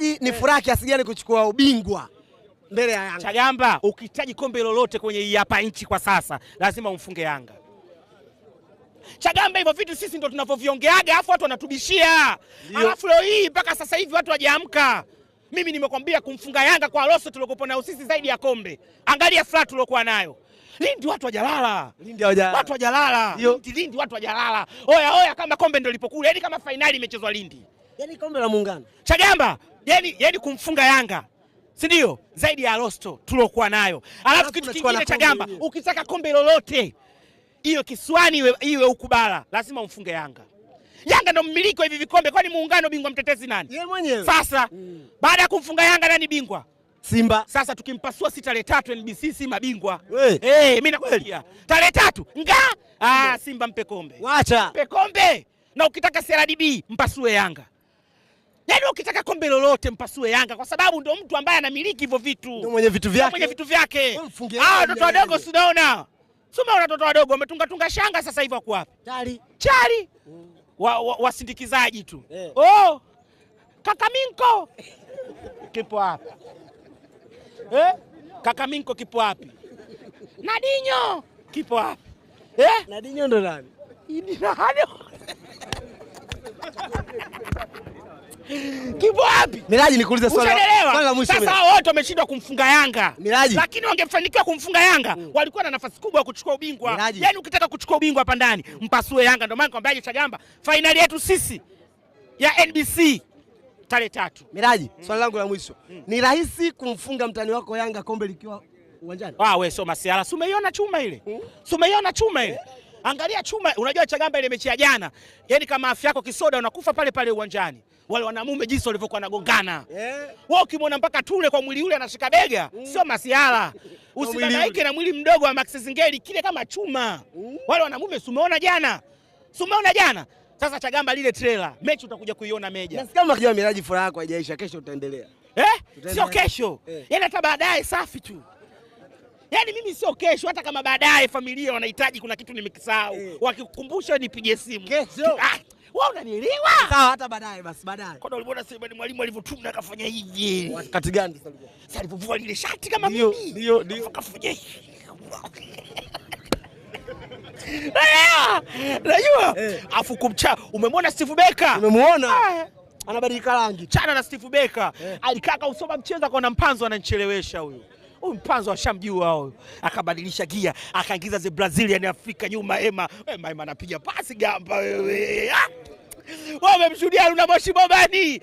Miraji, ni furaha kiasi gani kuchukua ubingwa mbele ya Yanga? Chagamba, ukihitaji kombe lolote kwenye hii hapa nchi kwa sasa lazima umfunge Yanga. Chagamba, hivyo vitu sisi ndo tunavyoviongeaga afu watu wanatubishia. Alafu leo hii mpaka sasa hivi watu hawajaamka. Mimi nimekwambia kumfunga Yanga kwa loso tuliokuwa nayo sisi zaidi ya kombe. Angalia flat tuliokuwa nayo. Lindi watu hawajalala. Watu hawajalala. Lindi watu hawajalala. Oya kama kombe ndio lipokula. Yaani kama finali imechezwa Lindi. Yaani kombe la Muungano. Chagamba, yaani kumfunga Yanga. Si ndio? Zaidi ya losto tuliokuwa nayo. Alafu kitu kingine Chagamba, ukitaka kombe lolote hiyo Kiswani iwe ukubala, lazima umfunge Yanga. Yanga ndo mmiliki wa hivi vikombe, kwani Muungano bingwa mtetezi nani? Yeye mwenyewe. Sasa baada ya kumfunga Yanga nani bingwa? Simba. Sasa tukimpasua si tarehe 3 NBC Simba bingwa. Mimi nakwambia. Tarehe 3 Simba mpe kombe. Wacha. Mpe kombe. Na ukitaka CRDB mpasue Yanga. Yaani ukitaka kombe lolote mpasue Yanga kwa sababu ndo mtu ambaye anamiliki hivyo vitu. Ndio mwenye vitu vyake. Mwenye vitu vyake. Watoto wadogo si unaona? Soma watoto wadogo wametunga shanga sasa hivi wako wapi? Chali. Wasindikizaji tu. Kakaminko kipo wapi? Kakaminko kipo wapi? Nadinho kipo wapi? Nadinho ndo nani? Kipo wapi? Miraji, nikuulize swali la mwisho. Sasa wote wameshindwa kumfunga Yanga. Miraji. Lakini wangefanikiwa kumfunga Yanga, walikuwa na nafasi kubwa ya kuchukua ubingwa. Yaani ukitaka kuchukua ubingwa hapa ndani, mpasue Yanga. Ndio maana kwambiaje Chagamba, finali yetu sisi ya NBC tarehe 3. Miraji, swali langu la mwisho. Ni rahisi kumfunga mtani wako Yanga kombe likiwa uwanjani? Wewe sio masiala. Si umeiona chuma ile? Si umeiona chuma ile? Angalia chuma, unajua Chagamba ile mechi ya jana. Yaani kama afya yako kisoda unakufa pale pale uwanjani. Wale wanamume jinsi walivyokuwa wanagongana. Wewe ukimwona mpaka Tule kwa mwili ule anashika bega, sio masiala. Usidadaike na mwili mdogo wa Max Zingeli kile kama chuma. Wale wanamume si umeona jana? Si umeona jana? Sasa Chagamba, lile trailer, mechi utakuja kuiona Meja. Na kama kijana Miraji, furaha yako haijaisha, kesho utaendelea. Sio kesho. Yaani hata baadaye safi tu. Yaani mimi sio kesho, hata kama baadaye familia wanahitaji kuna kitu nimekisahau. Wakikukumbusha nipige simu. Kesho. Wewe unanielewa? Sawa, hata baadaye basi baadaye. Kwa nini uliona Simba ni mwalimu alivyotuna akafanya hivi? Wakati gani sasa? Sasa alipovua lile shati kama mimi. Ndio. Akafanya hivi. Unajua? Afu kumcha, umemwona Steve Becker? Umemuona? Anabadilika rangi. Chana na Steve Becker. Alikaka usoma mchezo akaona Mpanzo ananichelewesha huyo. Huyu Mpanzo ashamjua huyo. Akabadilisha gia, akaingiza the Brazilian Afrika nyuma Ema. Ema anapiga pasi gamba wewe. Wewe umemshuhudia una Moshi Bobani.